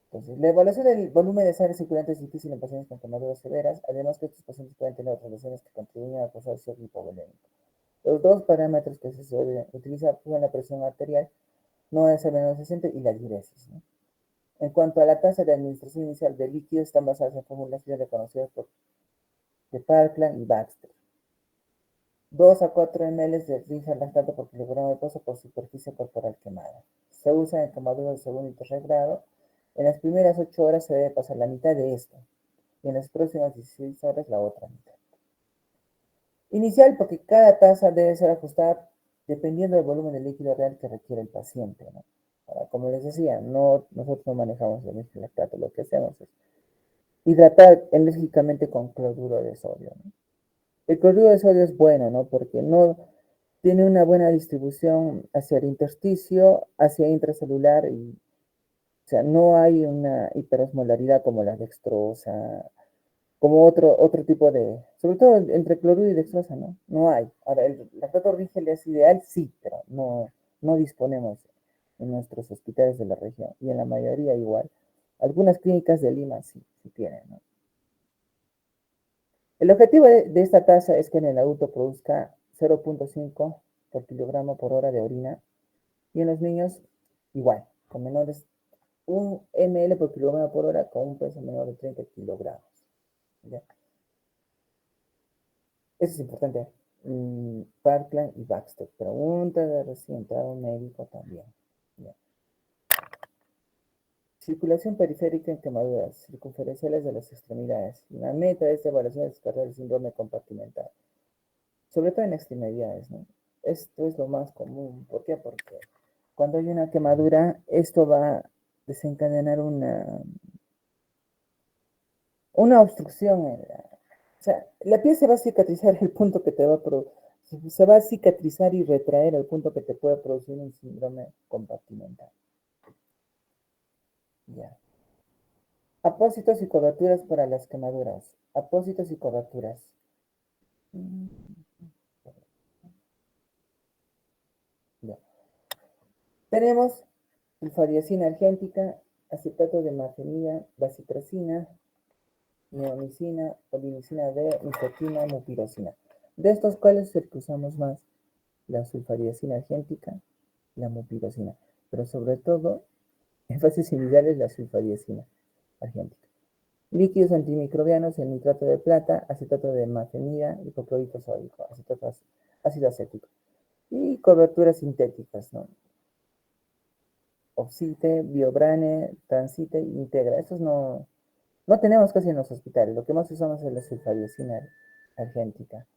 Entonces, la evaluación del volumen de sangre circulante es difícil en pacientes con quemaduras severas, además que estos pacientes pueden tener otras lesiones que contribuyen a causar shock hipovolémico. Los dos parámetros que se suelen utilizar son la presión arterial, no debe ser menor de 60, y la diuresis, ¿no? En cuanto a la tasa de administración inicial de líquidos, están basadas en formulaciones reconocidas de Parkland y Baxter. 2 a 4 ml de rinza lactato por kilogramo de peso por superficie corporal quemada. Se usa en quemaduras de segundo y tercer grado. En las primeras 8 horas se debe pasar la mitad de esto y en las próximas 16 horas la otra mitad. Inicial, porque cada tasa debe ser ajustada dependiendo del volumen de líquido real que requiere el paciente, ¿no? Ahora, como les decía, nosotros no manejamos el rinza lactato, lo que hacemos es hidratar enérgicamente con cloruro de sodio, ¿no? El cloruro de sodio es bueno, ¿no? Porque no tiene una buena distribución hacia el intersticio, hacia intracelular, y, o sea, no hay una hiperosmolaridad como la dextrosa, como otro tipo de, sobre todo entre cloruro y dextrosa, ¿no? No hay. Ahora, el lactato rígel es ideal, sí, pero no disponemos en nuestros hospitales de la región, y en la mayoría igual. Algunas clínicas de Lima sí tienen, ¿no? El objetivo de esta tasa es que en el adulto produzca 0.5 por kilogramo por hora de orina, y en los niños igual, con menores 1 ml por kilogramo por hora con un peso menor de 30 kilogramos. ¿Ya? Eso es importante. Parkland y Baxter. Pregunta de recién entrado médico también. ¿Ya? Circulación periférica en quemaduras circunferenciales de las extremidades. La meta de esta evaluación es descartar el síndrome compartimental, sobre todo en extremidades, ¿no? Esto es lo más común. ¿Por qué? Porque cuando hay una quemadura, esto va a desencadenar una obstrucción o sea, la piel se va a cicatrizar el punto que te va a se va a cicatrizar y retraer al punto que te puede producir un síndrome compartimental. Ya. Apósitos y coberturas para las quemaduras. Apósitos y coberturas. Ya. Tenemos sulfadiazina argéntica, acetato de margenina, bacitracina, neomicina, polimicina D, nicotina, mupirocina. De estos, ¿cuál es el que usamos más? La sulfadiazina argéntica, la mupirocina. Pero sobre todo, en fases iniciales, la sulfadiazina argéntica. Líquidos antimicrobianos, el nitrato de plata, acetato de mafenida, hipoclorito sódico, ácido acético. Y coberturas sintéticas, ¿no? Oxite, Biobrane, Transite, Integra. Estos no tenemos casi en los hospitales. Lo que más usamos es la sulfadiazina argéntica.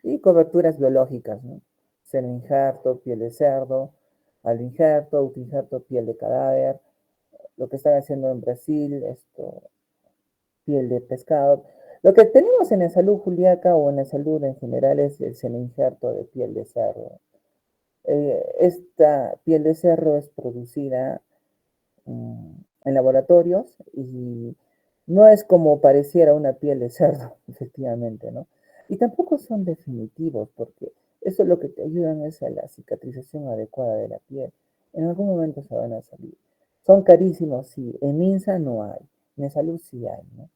Y coberturas biológicas, ¿no? Seno injerto, piel de cerdo, al injerto, autoinjerto, piel de cadáver, lo que están haciendo en Brasil, piel de pescado. Lo que tenemos en la salud juliaca o en la salud en general es el seno injerto de piel de cerdo. Esta piel de cerdo es producida en laboratorios y no es como pareciera una piel de cerdo, efectivamente, ¿no? Y tampoco son definitivos, porque eso lo que te ayudan es a la cicatrización adecuada de la piel. En algún momento se van a salir. Son carísimos, sí. En Minsa no hay. En salud sí hay, ¿no?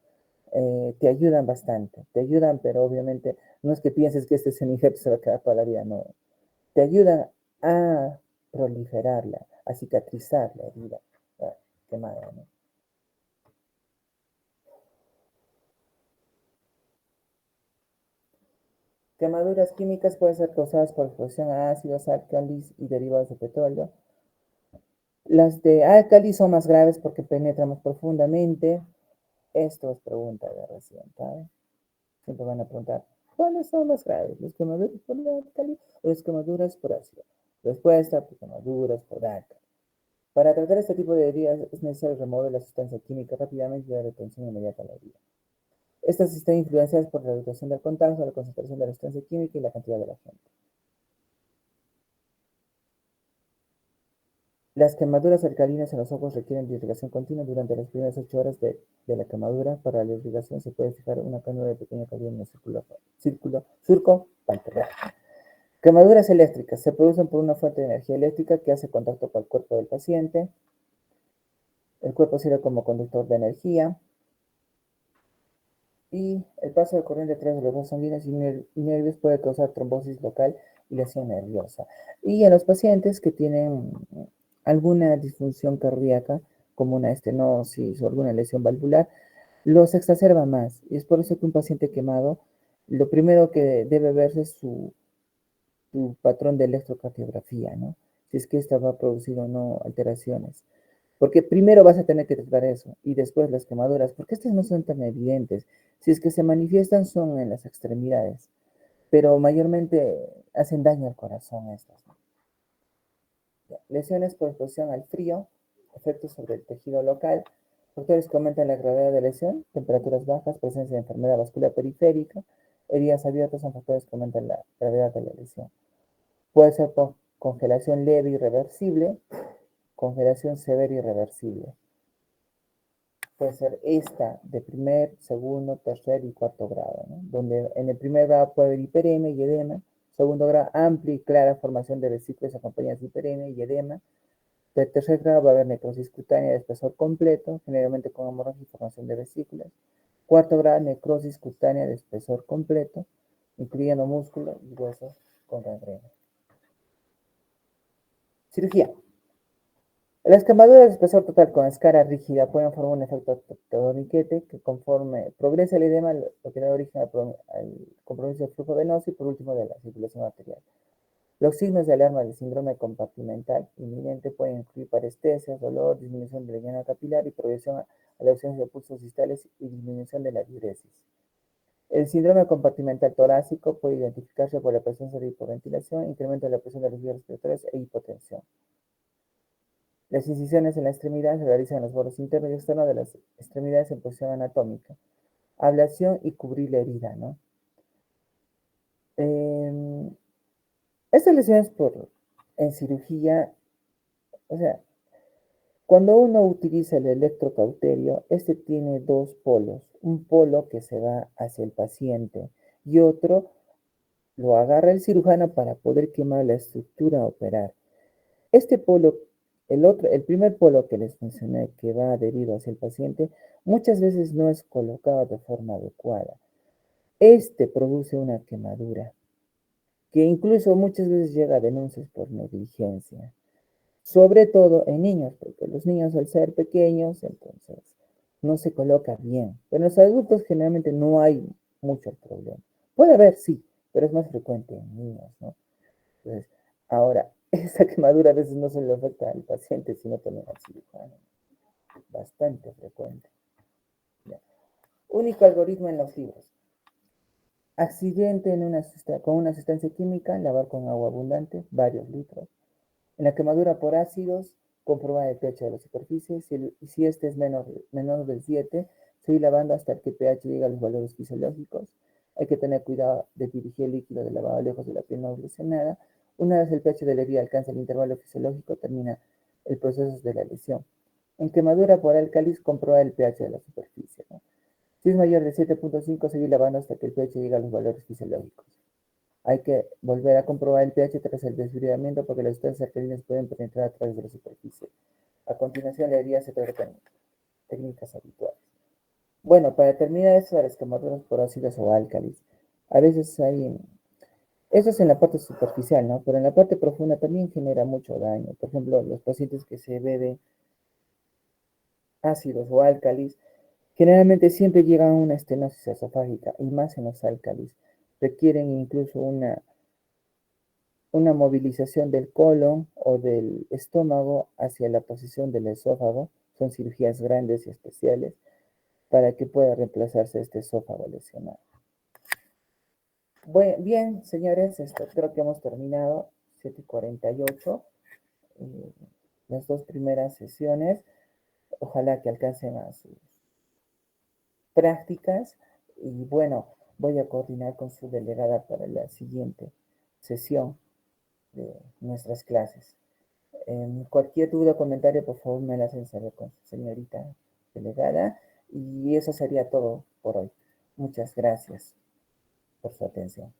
Te ayudan bastante. Te ayudan, pero obviamente no es que pienses que este semi-injerto se va a quedar toda la vida, no. Te ayudan a proliferarla, a cicatrizar la herida quemada, ¿no? Quemaduras químicas pueden ser causadas por exposición a ácidos, álcalis y derivados de petróleo. Las de álcalis son más graves porque penetran más profundamente. Esto es pregunta de recién, ¿sabes? Siempre van a preguntar, ¿cuáles son más graves? ¿Las quemaduras por álcalis o las quemaduras por ácido? Respuesta, pues, quemaduras por álcalis. Para tratar este tipo de heridas es necesario remover la sustancia química rápidamente y dar atención inmediata a la herida. Estas están influenciadas por la duración del contacto, la concentración de la sustancia química y la cantidad de la gente. Las quemaduras alcalinas en los ojos requieren de irrigación continua durante las primeras 8 horas de la quemadura. Para la irrigación se puede fijar una cánula de pequeño calibre en el surco palpebral. Quemaduras eléctricas se producen por una fuente de energía eléctrica que hace contacto con el cuerpo del paciente. El cuerpo sirve como conductor de energía. Y el paso de corriente a través de los vasos sanguíneos y nervios puede causar trombosis local y lesión nerviosa. Y en los pacientes que tienen alguna disfunción cardíaca, como una estenosis o alguna lesión valvular, los exacerba más. Y es por eso que un paciente quemado, lo primero que debe verse es su patrón de electrocardiografía, ¿no? Si es que esta va a producir o no alteraciones. Porque primero vas a tener que tratar eso y después las quemaduras, porque estas no son tan evidentes. Si es que se manifiestan son en las extremidades, pero mayormente hacen daño al corazón estas, ¿no? Lesiones por exposición al frío, efectos sobre el tejido local, factores que aumentan la gravedad de lesión, temperaturas bajas, presencia de enfermedad vascular periférica, heridas abiertas son factores que aumentan la gravedad de la lesión. Puede ser congelación leve y reversible, congelación severa y reversible. Puede ser esta de primer, segundo, tercer y cuarto grado, ¿no? Donde en el primer grado puede haber hiperemia y edema, segundo grado amplia y clara formación de vesículas acompañadas de hiperemia y edema, de tercer grado va a haber necrosis cutánea de espesor completo, generalmente con hemorragia y formación de vesículas, cuarto grado necrosis cutánea de espesor completo, incluyendo músculo y huesos con gangrena. Cirugía. Las quemaduras de espesor total con escara rígida pueden formar un efecto torniquete que conforme progresa el edema, lo que da origen al compromiso del flujo venoso y por último de la circulación arterial. Los signos de alarma del síndrome compartimental inminente pueden incluir parestesias, dolor, disminución de la llana capilar y progresión a la ausencia de pulsos distales y disminución de la diuresis. El síndrome compartimental torácico puede identificarse por la presencia de hipoventilación, incremento de la presión de los vías respiratorias e hipotensión. Las incisiones en la extremidad se realizan en los bordes internos y externos de las extremidades en posición anatómica. Ablación y cubrir la herida, ¿no? Estas lesiones en cirugía, o sea, cuando uno utiliza el electrocauterio, este tiene dos polos. Un polo que se va hacia el paciente y otro lo agarra el cirujano para poder quemar la estructura a operar. Este polo, el primer polo que les mencioné que va adherido hacia el paciente, muchas veces no es colocado de forma adecuada. Este produce una quemadura que incluso muchas veces llega a denuncias por negligencia, sobre todo en niños, porque los niños al ser pequeños, entonces no se coloca bien. Pero en los adultos generalmente no hay mucho problema. Puede haber, sí, pero es más frecuente en niños, ¿no? Entonces, ahora, esa quemadura a veces no solo afecta al paciente, sino también al cirujano. Bastante frecuente. Ya. Único algoritmo en los libros. Accidente con una sustancia química, lavar con agua abundante, varios litros. En la quemadura por ácidos, comprobar el pH de la superficie. Si este es menor del 7, seguir lavando hasta que el pH llegue a los valores fisiológicos. Hay que tener cuidado de dirigir el líquido de lavado lejos de la piel no evolucionada. Una vez el pH de la herida alcanza el intervalo fisiológico, termina el proceso de la lesión. En quemadura por álcalis, comprobar el pH de la superficie, ¿no? Si es mayor de 7.5, seguir lavando hasta que el pH llegue a los valores fisiológicos. Hay que volver a comprobar el pH tras el desbridamiento porque las sustancias alcalinas pueden penetrar a través de la superficie. A continuación, la herida se tratan técnicas habituales. Bueno, para terminar esto de las quemaduras por ácidos o álcalis, a veces hay, eso es en la parte superficial, ¿no? Pero en la parte profunda también genera mucho daño. Por ejemplo, los pacientes que se beben ácidos o álcalis, generalmente siempre llegan a una estenosis esofágica y más en los álcalis. Requieren incluso una movilización del colon o del estómago hacia la posición del esófago. Son cirugías grandes y especiales para que pueda reemplazarse este esófago lesionado. Bien, señores, creo que hemos terminado 7:48. Las dos primeras sesiones. Ojalá que alcancen a sus prácticas. Y bueno, voy a coordinar con su delegada para la siguiente sesión de nuestras clases. Cualquier duda o comentario, por favor, me la hacen saber con su señorita delegada. Y eso sería todo por hoy. Muchas gracias por su atención.